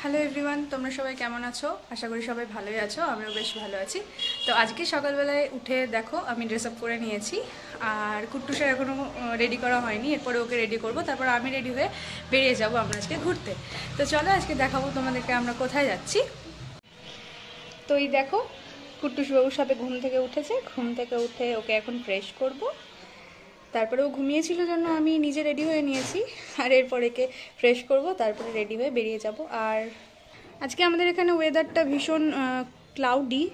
Hello everyone, তোমরা সবাই কেমন আছো? আশা করি সবাই ভালোই আছো। আমিও বেশ ভালো আছি। তো আজকে সকালবেলায় উঠে দেখো আমি ড্রেস আপ করে নিয়েছি, আর কুট্টুসের এখনও রেডি করা হয়নি। এরপরে ওকে রেডি করব, তারপর আমি রেডি হয়ে বেরিয়ে যাব আমরা আজকে ঘুরতে। তো চলো আজকে দেখাবো তোমাদেরকে আমরা কোথায় যাচ্ছি। তো এই দেখো, কুট্টুস বাবুর সাথে ঘুম থেকে উঠেছে। ঘুম থেকে উঠে ওকে এখন ফ্রেশ করব, তারপরে ও ঘুমিয়েছিল জন্য আমি নিজে রেডি হয়ে নিয়েছি। আর এরপর একে ফ্রেশ করব, তারপরে রেডি হয়ে বেরিয়ে যাব। আর আজকে আমাদের এখানে ওয়েদারটা ভীষণ ক্লাউডি।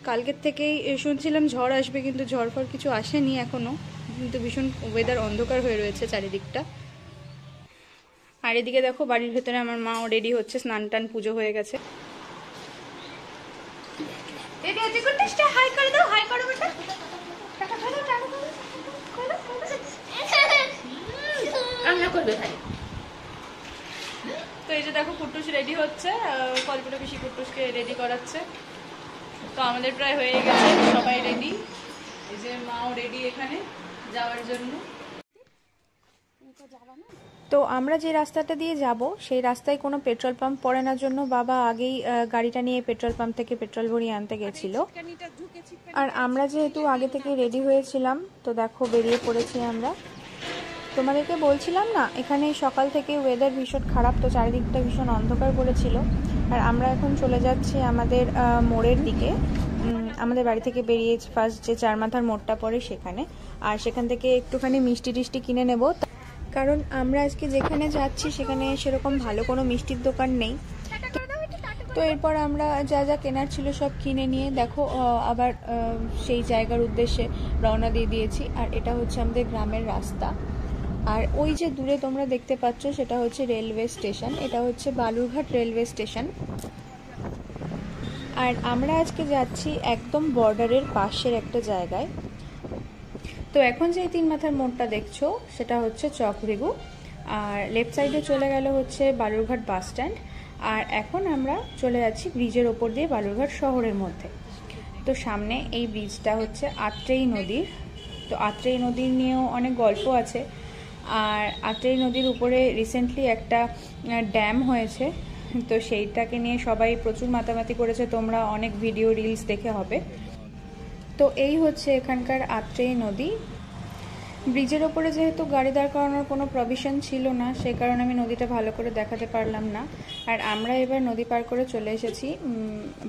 কালকের থেকেই শুনছিলাম ঝড় আসবে, কিন্তু ঝড় ফড় কিছু আসেনি এখনও, কিন্তু ভীষণ ওয়েদার অন্ধকার হয়ে রয়েছে চারিদিকটা। আর এদিকে দেখো বাড়ির ভেতরে আমার মাও রেডি হচ্ছে, স্নান টান পুজো হয়ে গেছে। হাই করে দাও, হাই করো বেটা। তো এই যে দেখো কুট্টুস রেডি হচ্ছে, কল্পনা পিসি কুট্টুসকে রেডি করাচ্ছে। তো আমাদের প্রায় হয়ে গেছে, সবাই রেডি। এই যে মাও রেডি এখানে যাওয়ার জন্য। তো আমরা যে রাস্তাটা দিয়ে যাব সেই রাস্তায় কোনো পেট্রোল পাম্প পড়ে না জন্য বাবা আগেই গাড়িটা নিয়ে পেট্রোল পাম্প থেকে পেট্রোল ভরিয়ে আনতে গেছিল। আর আমরা যেহেতু আগে থেকে রেডি হয়েছিলাম, তো দেখো বেরিয়ে পড়েছি আমরা। তোমাদেরকে বলছিলাম না, এখানে সকাল থেকে ওয়েদার ভীষণ খারাপ, তো চারিদিকটা ভীষণ অন্ধকার করেছিল। আর আমরা এখন চলে যাচ্ছি আমাদের মোড়ের দিকে। আমাদের বাড়ি থেকে বেরিয়ে ফার্স্ট যে চার মাথার মোড়টা পড়ে সেখানে, আর সেখান থেকে একটুখানি মিষ্টি টিষ্টি কিনে নেব, কারণ আমরা আজকে যেখানে যাচ্ছি সেখানে সেরকম ভালো কোনো মিষ্টির দোকান নেই। তো এরপর আমরা যা যা কেনার ছিল সব কিনে নিয়ে দেখো আবার সেই জায়গার উদ্দেশ্যে রওনা দিয়ে দিয়েছি। আর এটা হচ্ছে আমাদের গ্রামের রাস্তা। আর ওই যে দূরে তোমরা দেখতে পাচ্ছ সেটা হচ্ছে রেলওয়ে স্টেশন, এটা হচ্ছে বালুরঘাট রেলওয়ে স্টেশন। আর আমরা আজকে যাচ্ছি একদম বর্ডারের পাশের একটা জায়গায়। তো এখন যে তিন মাথার মোড়টা দেখছো সেটা হচ্ছে চকরিগু, আর লেফট সাইডে চলে গেল হচ্ছে বালুরঘাট বাস স্ট্যান্ড। আর এখন আমরা চলে যাচ্ছি ব্রিজের ওপর দিয়ে বালুরঘাট শহরের মধ্যে। তো সামনে এই ব্রিজটা হচ্ছে আত্রেই নদীর। তো আত্রেই নদীর নিয়েও অনেক গল্প আছে। আর আত্রেই নদীর উপরে রিসেন্টলি একটা ড্যাম হয়েছে, তো সেইটাকে নিয়ে সবাই প্রচুর মাতামাতি করেছে, তোমরা অনেক ভিডিও রিলস দেখে হবে। তো এই হচ্ছে এখানকার আত্রেই নদী। ব্রিজের ওপরে যেহেতু গাড়ি দাঁড় করানোর কোনো প্রভিশন ছিল না, সে কারণে আমি নদীটা ভালো করে দেখাতে পারলাম না। আর আমরা এবার নদী পার করে চলে এসেছি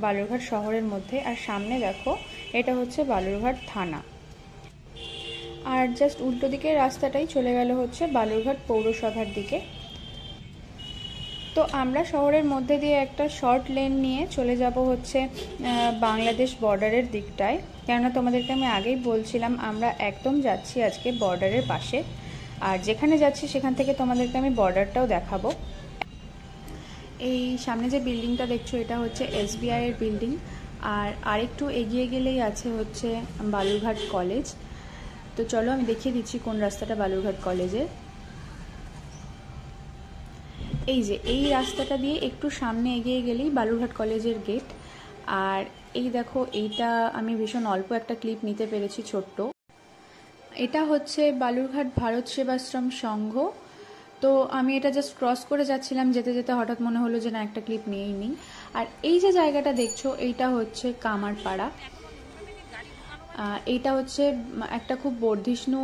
বালুরঘাট শহরের মধ্যে। আর সামনে দেখো এটা হচ্ছে বালুরঘাট থানা। আর জাস্ট উল্টো দিকের রাস্তাটাই চলে গেল হচ্ছে বালুরঘাট পৌরসভার দিকে। তো আমরা শহরের মধ্যে দিয়ে একটা শর্ট লেন নিয়ে চলে যাব হচ্ছে বাংলাদেশ বর্ডারের দিকটায়, কেননা তোমাদেরকে আমি আগেই বলছিলাম আমরা একদম যাচ্ছি আজকে বর্ডারের পাশে। আর যেখানে যাচ্ছি সেখান থেকে তোমাদেরকে আমি বর্ডারটাও দেখাবো। এই সামনে যে বিল্ডিংটা দেখছো এটা হচ্ছে SBI এর বিল্ডিং। আর আরেকটু এগিয়ে গেলেই আছে হচ্ছে বালুরঘাট কলেজ। তো চলো আমি দেখিয়ে দিচ্ছি কোন রাস্তাটা বালুরঘাট কলেজের। এই যে এই রাস্তাটা দিয়ে একটু সামনে এগিয়ে গেলেই বালুরঘাট কলেজের গেট। আর এই দেখো এইটা আমি ভীষণ অল্প একটা ক্লিপ নিতে পেরেছি ছোট্ট। এটা হচ্ছে বালুরঘাট ভারত সেবাশ্রম সংঘ। তো আমি এটা জাস্ট ক্রস করে যাচ্ছিলাম, যেতে যেতে হঠাৎ মনে হলো যে না একটা ক্লিপ নিয়েই নিই। আর এই যে জায়গাটা দেখছো এইটা হচ্ছে কামারপাড়া। এইটা হচ্ছে একটা খুব বর্ধিষ্ণু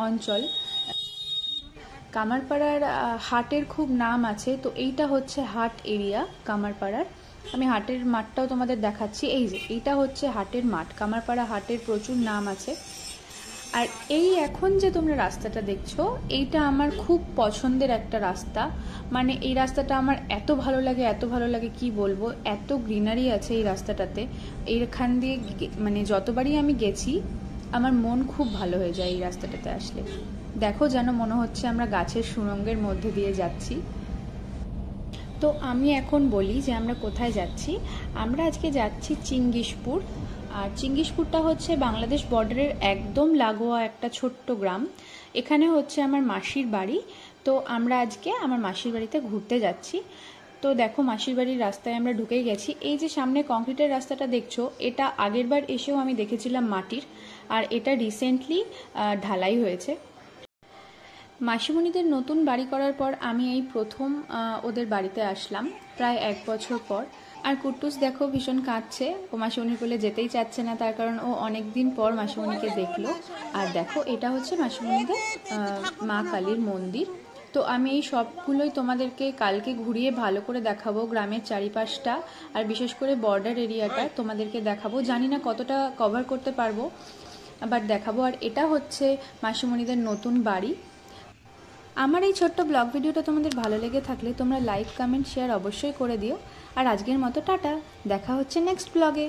অঞ্চল। কামারপাড়ার হাটের খুব নাম আছে, তো এইটা হচ্ছে হাট এরিয়া কামারপাড়ার। আমি হাটের মাঠটাও তোমাদের দেখাচ্ছি। এই যে এইটা হচ্ছে হাটের মাঠ, কামারপাড়া হাটের প্রচুর নাম আছে। আর এই এখন যে তোমরা রাস্তাটা দেখছো এইটা আমার খুব পছন্দের একটা রাস্তা। মানে এই রাস্তাটা আমার এত ভালো লাগে, এত ভালো লাগে কি বলবো, এত গ্রিনারি আছে এই রাস্তাটাতে। এইখান দিয়ে মানে যতবারই আমি গেছি আমার মন খুব ভালো হয়ে যায় এই রাস্তাটাতে আসলে। দেখো যেন মনে হচ্ছে আমরা গাছের সুড়ঙ্গের মধ্যে দিয়ে যাচ্ছি। তো আমি এখন বলি যে আমরা কোথায় যাচ্ছি। আমরা আজকে যাচ্ছি চিঙ্গিসপুর। আর চিঙ্গিসপুরটা হচ্ছে বাংলাদেশ বর্ডারের একদম লাগোয়া একটা ছোট্ট গ্রাম। এখানে হচ্ছে আমার মাসির বাড়ি। তো আমরা আজকে আমার মাসির বাড়িতে ঘুরতে যাচ্ছি। তো দেখো মাসির বাড়ির রাস্তায় আমরা ঢুকেই গেছি। এই যে সামনে কংক্রিটের রাস্তাটা দেখছো এটা আগের বার এসেও আমি দেখেছিলাম মাটির, আর এটা রিসেন্টলি ঢালাই হয়েছে। মাসিমণিদের নতুন বাড়ি করার পর আমি এই প্রথম ওদের বাড়িতে আসলাম, প্রায় 1 বছর পর। আর কুট্টুস দেখো ভীষণ কাঁদছে, ও মাসিমণির কোলে যেতেই চাচ্ছে না, তার কারণ ও অনেক দিন পর মাসিমণিকে দেখলো। আর দেখো এটা হচ্ছে মাসিমণিদের মা কালীর মন্দির। তো আমি এই সবগুলোই তোমাদেরকে কালকে ঘুরিয়ে ভালো করে দেখাবো, গ্রামের চারিপাশটা আর বিশেষ করে বর্ডার এরিয়াটা তোমাদেরকে দেখাবো। জানি না কতটা কভার করতে পারবো, বাট দেখাবো। আর এটা হচ্ছে মাসিমণিদের নতুন বাড়ি। আমার এই ছোট্ট ব্লগ ভিডিওটা তোমাদের ভালো লেগে থাকলে তোমরা লাইক, কমেন্ট, শেয়ার অবশ্যই করে দিও। আর আজকের মতো টাটা, দেখা হচ্ছে নেক্সট ব্লগে।